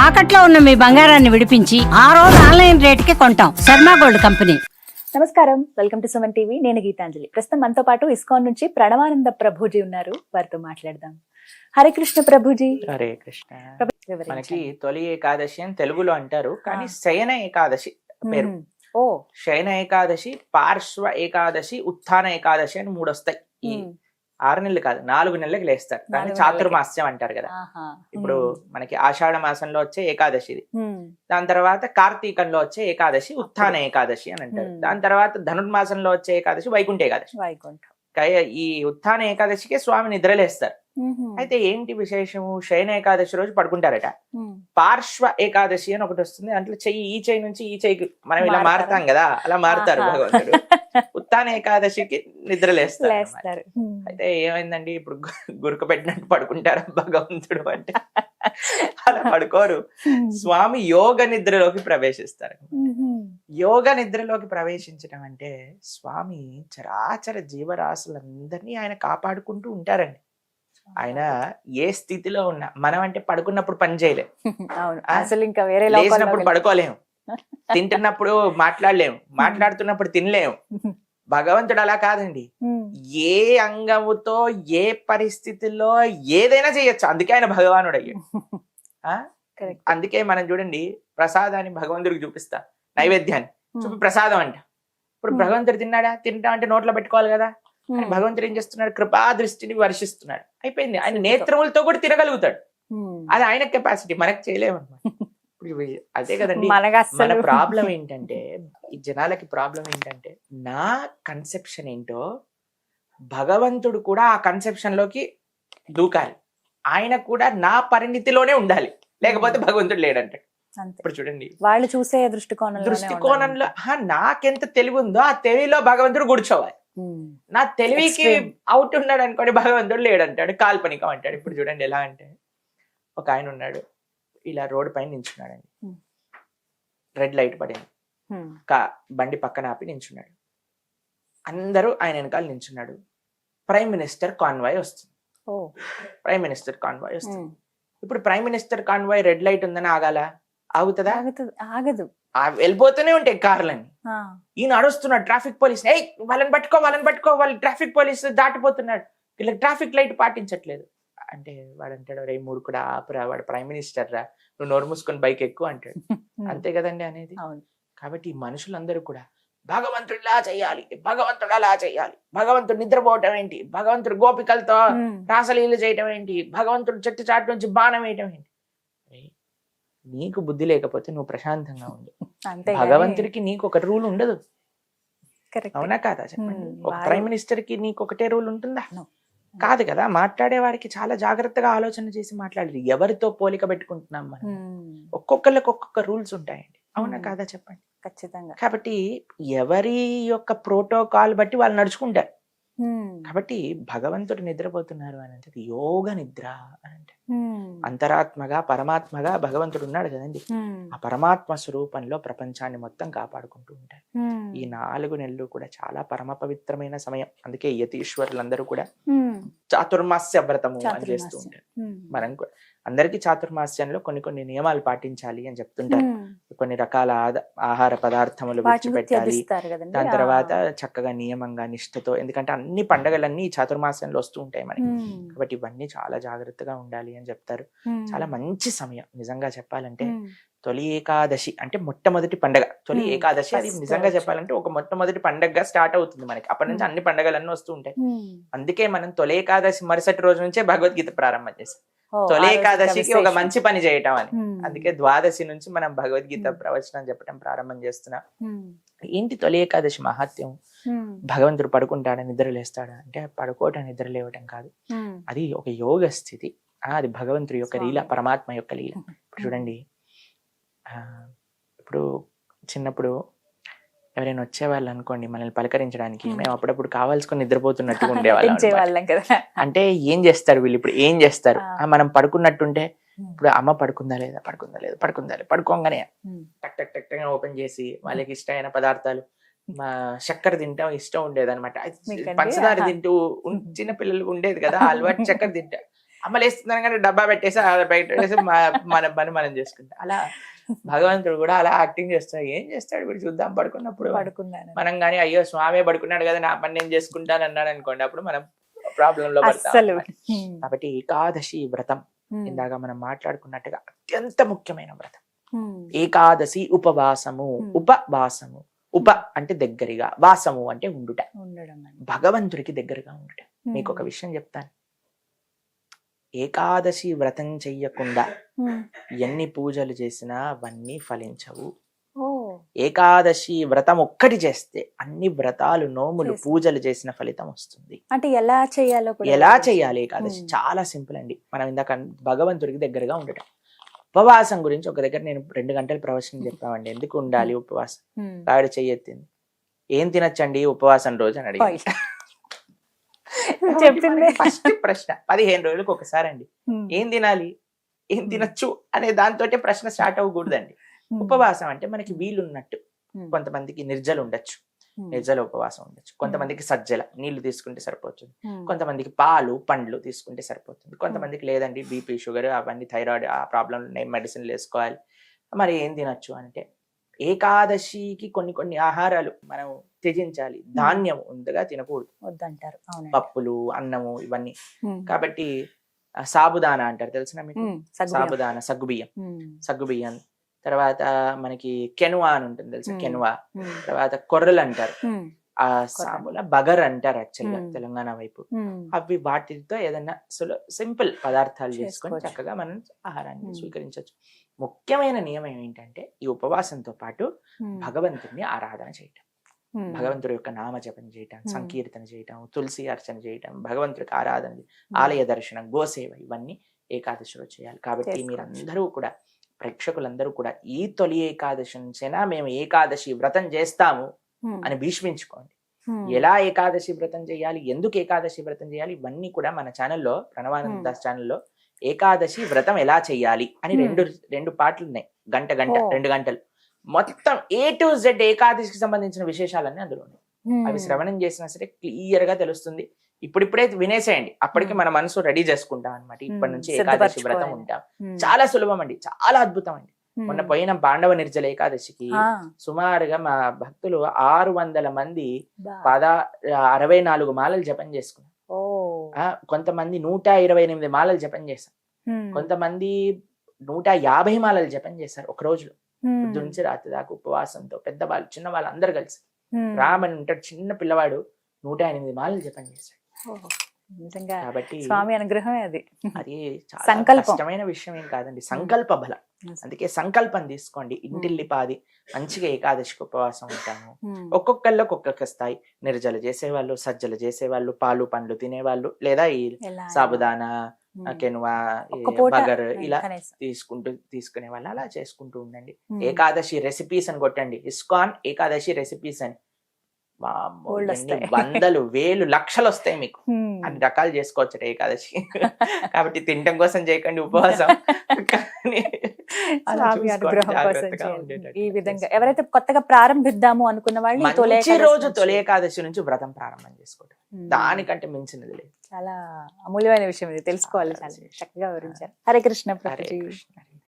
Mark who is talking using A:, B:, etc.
A: తాకట్లో ఉన్న మీ బంగారాన్ని విడిపించి ఆ రోజు ఆన్లైన్ రేటుకి కొంటాం. Sharma gold company.
B: నమస్కారం, వెల్కమ్ టు సుమన్ టీవీ. నేను గీతాంజలి. ప్రస్తుతం మనతో పాటు ఇస్కాన్ నుంచి ప్రణవానంద ప్రభుజీ ఉన్నారు. వారితో మాట్లాడదాం. హరే కృష్ణ ప్రభుజీ.
C: హరే కృష్ణ.
B: వివరించండి.
C: మనకి తొలి ఏకాదశి అని తెలుగులో అంటారు, కానీ శయన ఏకాదశి పేరు.
B: ఓ
C: శయన ఏకాదశి, పార్శ్వ ఏకాదశి, ఉత్థాన ఏకాదశి అని 3 వస్తాయి. ఈ 6 నెలలు కాదు, 4 నెలలకి లేస్తారు. దాన్ని
B: 4
C: చాతుర్మాస్యం అంటారు కదా. ఇప్పుడు మనకి ఆషాఢ మాసంలో వచ్చే ఏకాదశి ఇది. దాని తర్వాత కార్తీకంలో వచ్చే ఏకాదశి ఉత్థాన ఏకాదశి అని అంటారు. దాని తర్వాత ధనుర్మాసంలో వచ్చే ఏకాదశి వైకుంఠ ఏకాదశి.
B: వైకుంఠం.
C: ఈ ఉత్థాన ఏకాదశికి స్వామి నిద్రలేస్తారు. అయితే ఏంటి విశేషము? శయన ఏకాదశి రోజు పడుకుంటారట. పార్శ్వ ఏకాదశి అని ఒకటి వస్తుంది. దాంట్లో చెయ్యి, ఈ చెయ్యి నుంచి ఈ చెయ్యికి మనం ఇలా మారుతాం కదా, అలా మారుతారు భగవంతుడు. ఉత్థాన ఏకాదశికి నిద్రలేస్తారు. అయితే ఏమైందండి, ఇప్పుడు గురక పెట్టినట్టు పడుకుంటారా భగవంతుడు అంటే? అలా పడుకోరు. స్వామి యోగ నిద్రలోకి ప్రవేశిస్తారు. యోగ నిద్రలోకి ప్రవేశించడం అంటే స్వామి చరాచర జీవరాశులందరినీ ఆయన కాపాడుకుంటూ ఉంటారండి. ఆయన ఏ స్థితిలో ఉన్నా, మనం అంటే పడుకున్నప్పుడు పని చేయలేము,
B: అసలు ఇంకా వేరే
C: లేచినప్పుడు పడుకోలేము, తింటున్నప్పుడు మాట్లాడలేము, మాట్లాడుతున్నప్పుడు తినలేము. భగవంతుడు అలా కాదండి. ఏ అంగముతో ఏ పరిస్థితుల్లో ఏదైనా చేయొచ్చు. అందుకే ఆయన భగవానుడు అయ్యాడు. అందుకే మనం చూడండి, ప్రసాదాన్ని భగవంతుడికి చూపిస్తా, నైవేద్యాన్ని చూపి ప్రసాదం అంట. ఇప్పుడు భగవంతుడు తిన్నాడా? తింటా అంటే నోట్లో పెట్టుకోవాలి కదా. భగవంతుడు ఏం చేస్తున్నాడు? కృపా దృష్టిని వర్షిస్తున్నాడు. అయిపోయింది. ఆయన నేత్రములతో కూడా తినగలుగుతాడు. అది ఆయన కెపాసిటీ, మనకు చేయలేము అన్నమాట. ఇప్పుడు అదే కదండి మన ప్రాబ్లం ఏంటంటే, ఈ జనాలకి ప్రాబ్లం ఏంటంటే, నా కన్సెప్షన్ ఏంటో భగవంతుడు కూడా ఆ కన్సెప్షన్ లోకి దూకాలి. ఆయన కూడా నా పరిణితిలోనే ఉండాలి, లేకపోతే భగవంతుడు లేడంటాడు. ఇప్పుడు చూడండి,
B: వాళ్ళు చూసే దృష్టికోణంలో
C: నాకెంత తెలివి ఉందో ఆ తెలివిలో భగవంతుడు కూర్చోవాలి. నా తెలివికి అవుట్ ఉన్నాడు అనుకోండి, భగవంతుడు లేడంటాడు, కాల్పనికం అంటాడు. ఇప్పుడు చూడండి ఎలా అంటే, ఒక ఆయన ఉన్నాడు, ఇలా రోడ్డు పైన నించున్నాడండి. రెడ్ లైట్ పడింది, బండి పక్కన ఆపి నించున్నాడు. అందరూ ఆయన వెనకాల నించున్నాడు. ప్రైమ్ మినిస్టర్ కాన్వాయ్ వస్తుంది. ప్రైమ్ మినిస్టర్ కాన్వాయ్ వస్తుంది. ఇప్పుడు prime minister convoy red light ఉందని ఆగాల? ఆగుతుందా?
B: ఆగదు.
C: వెళ్ళిపోతూనే ఉంటాయి కార్లని. ఈయన అడుస్తున్నాడు ట్రాఫిక్ పోలీస్, వాళ్ళని పట్టుకో, వాళ్ళు ట్రాఫిక్ పోలీస్ దాటిపోతున్నాడు, వీళ్ళకి ట్రాఫిక్ లైట్ పాటించట్లేదు అంటే వాడు అంటాడు, రే మూర్ఖుడా ఆపురా, వాడు ప్రైమ్ మినిస్టర్ రా, నువ్వు నోరు మూసుకొని బైక్ ఎక్కువ అంటాడు. అంతే కదండి అనేది. కాబట్టి ఈ మనుషులందరూ కూడా భగవంతుడు ఇలా చెయ్యాలి, భగవంతుడు అలా చెయ్యాలి, భగవంతుడు నిద్రపోవటం ఏంటి, భగవంతుడు గోపికలతో రాసలీలు చేయటం ఏంటి, భగవంతుడు చెట్టు చాటు నుంచి బాణం వేయటం ఏంటి? నీకు బుద్ధి లేకపోతే నువ్వు ప్రశాంతంగా ఉండు. భగవంతుడికి నీకు ఒక రూల్ ఉండదు. అవునా కాదా చెప్పండి? ఒక ప్రైమ్ మినిస్టర్ కి నీకు ఒకటే రూల్ ఉంటుందా? కాదు కదా. మాట్లాడే వారికి చాలా జాగ్రత్తగా ఆలోచన చేసి మాట్లాడాలి. ఎవరితో పోలిక పెట్టుకుంటున్నాం మనం? ఒక్కొక్కరికి ఒక్కొక్క రూల్స్ ఉంటాయండి. అవునా కాదా చెప్పండి?
B: ఖచ్చితంగా.
C: కాబట్టి ఎవరి యొక్క ప్రోటోకాల్ బట్టి వాళ్ళు నడుచుకుంటారు. కాబట్టి భగవంతుడు నిద్రపోతున్నారు అని అంటే యోగ నిద్ర అని అంటే, అంతరాత్మగా పరమాత్మగా భగవంతుడు ఉన్నాడు కదండి. ఆ పరమాత్మ స్వరూపంలో ప్రపంచాన్ని మొత్తం కాపాడుకుంటూ ఉంటారు. ఈ 4 నెలలు కూడా చాలా పరమ పవిత్రమైన సమయం. అందుకే యతీశ్వరులందరూ కూడా చాతుర్మాస్య వ్రతము అని చేస్తూ ఉంటారు. మనం అందరికీ చాతుర్మాస్యంలో కొన్ని నియమాలు పాటించాలి అని చెప్తుంటారు. కొన్ని రకాల ఆహార పదార్థములు విడిచిపెట్టాలి. దాని తర్వాత చక్కగా నియమంగా నిష్ఠతో, ఎందుకంటే అన్ని పండగలన్నీ ఈ చాతుర్మాస్యంలో వస్తూ ఉంటాయి మనకి. కాబట్టి ఇవన్నీ చాలా జాగ్రత్తగా ఉండాలి అని చెప్తారు. చాలా మంచి సమయం నిజంగా చెప్పాలంటే. తొలి ఏకాదశి అంటే మొట్టమొదటి పండగ. తొలి ఏకాదశి అది నిజంగా చెప్పాలంటే ఒక మొట్టమొదటి పండగగా స్టార్ట్ అవుతుంది మనకి. అప్పటి నుంచి అన్ని పండగలన్నీ వస్తూ ఉంటాయి. అందుకే మనం తొలి ఏకాదశి మరుసటి రోజు నుంచే భగవద్గీత ప్రారంభం చేస్తాం. తొలి ఏకాదశికి ఒక మంచి పని చేయటం అని. అందుకే ద్వాదశి నుంచి మనం భగవద్గీత ప్రవచనం చెప్పడం ప్రారంభం చేస్తున్నాం. ఏంటి తొలి ఏకాదశి మహాత్యం? భగవంతుడు పడుకుంటాడా, నిద్రలేస్తాడా అంటే పడుకోవటం నిద్ర లేవటం కాదు. అది ఒక యోగ స్థితి. అది భగవంతుడి యొక్క లీల, పరమాత్మ యొక్క లీల. ఇప్పుడు చూడండి, ఇప్పుడు చిన్నప్పుడు ఎవరైనా వచ్చేవాళ్ళు అనుకోండి మనల్ని పలకరించడానికి, మేము అప్పుడప్పుడు కావాల్సుకొని నిద్రపోతున్నట్టుగా ఉండేవాళ్ళం కదా. అంటే ఏం చేస్తారు వీళ్ళు? ఇప్పుడు ఏం చేస్తారు? మనం పడుకున్నట్టుంటే, ఇప్పుడు అమ్మ పడుకుందా లేదా, పడుకోగానే టక్ టక్ టక్ టక్ ఓపెన్ చేసి వాళ్ళకి ఇష్టమైన పదార్థాలు, మా చక్కెర తింటాం ఇష్టం ఉండేది అనమాట. పంచదార తింటూ చిన్న పిల్లలు ఉండేది కదా అలవాటు, చక్కెర తింటా అమ్మ లేస్తున్నాను కానీ డబ్బా పెట్టేసి బయట పెట్టేసి మన పని మనం చేసుకుంటాం. అలా భగవంతుడు కూడా అలా యాక్టింగ్ చేస్తాడు. ఏం చేస్తాడు వీడు చూద్దాం పడుకున్నప్పుడు
B: పడుకున్నాను
C: మనం కానీ అయ్యో స్వామి పడుకున్నాడు కదా నా పని నేను చేసుకుంటాను అన్నాడు అనుకోండి, అప్పుడు మనం ప్రాబ్లం లో పడతాం.
B: అస్సలు
C: కాబట్టి ఏకాదశి వ్రతం ఇందాక మనం మాట్లాడుకున్నట్టుగా అత్యంత ముఖ్యమైన వ్రతం. ఏకాదశి ఉపవాసము. ఉపవాసము, ఉప అంటే దగ్గరగా, వాసము అంటే ఉండుట, భగవంతుడికి దగ్గరగా ఉండుట. మీకు ఒక విషయం చెప్తాను, ఏకాదశి వ్రతం చెయ్యకుండా ఎన్ని పూజలు చేసినా అవన్నీ ఫలించవు. ఏకాదశి వ్రతం ఒక్కటి చేస్తే అన్ని వ్రతాలు, నోములు, పూజలు చేసిన ఫలితం వస్తుంది.
B: అంటే ఎలా చేయాలో,
C: ఎలా చేయాలి ఏకాదశి చాలా సింపుల్ అండి. మనం ఇందాక భగవంతుడికి దగ్గరగా ఉండటం. ఉపవాసం గురించి ఒక దగ్గర నేను 2 గంటల ప్రవచనం చెప్పామండి. ఎందుకు ఉండాలి ఉపవాసం? ఆవిడ చెయ్యెత్తింది, ఏం తినచ్చండి ఉపవాసం రోజు అని అడిగి
B: చెప్పింది.
C: ఫస్ట్ ప్రశ్న 15 రోజులకు ఒకసారి అండి. ఏం తినాలి, ఏం తినచ్చు అనే దాంతో ప్రశ్న స్టార్ట్ అవ్వకూడదండి. ఉపవాసం అంటే మనకి వీలున్నట్టు. కొంతమందికి నిర్జలు ఉండొచ్చు, నిర్జల ఉపవాసం ఉండొచ్చు. కొంతమందికి సజ్జల నీళ్లు తీసుకుంటే సరిపోతుంది. కొంతమందికి పాలు పండ్లు తీసుకుంటే సరిపోతుంది. కొంతమందికి లేదండి బీపీ షుగర్ అవన్నీ థైరాయిడ్ ఆ ప్రాబ్లం ఉన్నాయి, మెడిసిన్లు వేసుకోవాలి. మరి ఏం తినచ్చు అంటే ఏకాదశికి కొన్ని ఆహారాలు మనం త్యజించాలి. ధాన్యం ఉందగా తినకూడదు,
B: వద్దంటారు.
C: పప్పులు, అన్నము ఇవన్నీ. కాబట్టి సాబుదానా అంటారు, తెలిసిన మీకు? సాబుదానా, సగ్గుబియ్యం. తర్వాత మనకి కెనువా అని ఉంటుంది, తెలుసా? కెనువా. తర్వాత కొర్రలు అంటారు, ఆ సాముల బగర్ అంటారు యాక్చువల్గా తెలంగాణ వైపు. అవి వాటితో ఏదైనా సింపుల్ పదార్థాలు చేసుకొని చక్కగా మనం ఆహారాన్ని స్వీకరించవచ్చు. ముఖ్యమైన నియమం ఏంటంటే ఈ ఉపవాసంతో పాటు భగవంతుడిని ఆరాధన చేయటం, భగవంతుడి యొక్క నామ జపం చేయటం, సంకీర్తన చేయటం, తులసి అర్చన చేయటం, భగవంతుడికి ఆరాధన, ఆలయ దర్శనం, గోసేవ ఇవన్నీ ఏకాదశిలో చేయాలి. కాబట్టి మీరందరూ కూడా, ప్రేక్షకులందరూ కూడా ఈ తొలి ఏకాదశి నుంచైనా మేము ఏకాదశి వ్రతం చేస్తాము అని భీష్మించుకోండి. ఎలా ఏకాదశి వ్రతం చేయాలి, ఎందుకు ఏకాదశి వ్రతం చేయాలి, ఇవన్నీ కూడా మన ఛానల్లో, ప్రణవానంద దాస్ ఛానల్లో ఏకాదశి వ్రతం ఎలా చెయ్యాలి అని రెండు పాటలు ఉన్నాయి. గంట 2 గంటలు మొత్తం A to Z ఏకాదశికి సంబంధించిన విశేషాలన్నీ అందులో ఉన్నాయి. అవి శ్రవణం చేసినా సరే క్లియర్ గా తెలుస్తుంది. ఇప్పుడిప్పుడే వినేసేయండి, అప్పటికి మన మనసు రెడీ చేసుకుంటాం అనమాట. ఇప్పటి నుంచి ఏకాదశి వ్రతం ఉంటాం. చాలా సులభం అండి, చాలా అద్భుతం అండి. మొన్న పోయిన పాండవ నిర్జల ఏకాదశికి సుమారుగా మా భక్తులు 600 మంది 64 మాలలు జపం చేసుకున్నారు. కొంతమంది 128 మాలలు జపం చేశారు. కొంతమంది 150 మాలలు జపం చేశారు ఒక రోజులో. పొద్దు నుంచి రాత్రి దాకా ఉపవాసంతో పెద్దవాళ్ళు చిన్నవాళ్ళు అందరు కలిసి. రామని ఉంటాడు చిన్న పిల్లవాడు 108 మాలలు జపం చేశాడు. కాబట్టి
B: స్వామి అనుగ్రహమే అది.
C: అది చాలా కష్టమైన విషయం ఏం కాదండి, సంకల్ప బలం. అందుకే సంకల్పం తీసుకోండి. ఇంటిల్లిపాది మంచిగా ఏకాదశికి ఉపవాసం ఉంటాము. ఒక్కొక్కళ్ళు ఒక్కొక్క స్థాయి. నిర్జలు చేసేవాళ్ళు, సజ్జలు చేసేవాళ్ళు, పాలు పండ్లు తినేవాళ్ళు, లేదా ఈ సాబుదానా, కెనువా, బగర్ ఇలా తీసుకునే వాళ్ళు అలా చేసుకుంటూ ఉండండి. ఏకాదశి రెసిపీస్ అని కొట్టండి, ఇస్కాన్ ఏకాదశి రెసిపీస్ అని. వందలు, వేలు, లక్షలు వస్తాయి మీకు. అన్ని రకాలు చేసుకోవచ్చు ఏకాదశి. కాబట్టి తినటం కోసం చేయకండి ఉపవాసం,
B: ఈ విధంగా ఎవరైతే కొత్తగా ప్రారంభిద్దాము అనుకున్న వాళ్ళు
C: మంచి రోజు తొలి ఏకాదశి నుంచి వ్రతం ప్రారంభం చేసుకోవడం, దానికంటే మించినది లేదు.
B: చాలా అమూల్యమైన విషయం ఇది, తెలుసుకోవాలి. చాలా చక్కగా వివరించారు. హరే కృష్ణ ప్రభుజీ.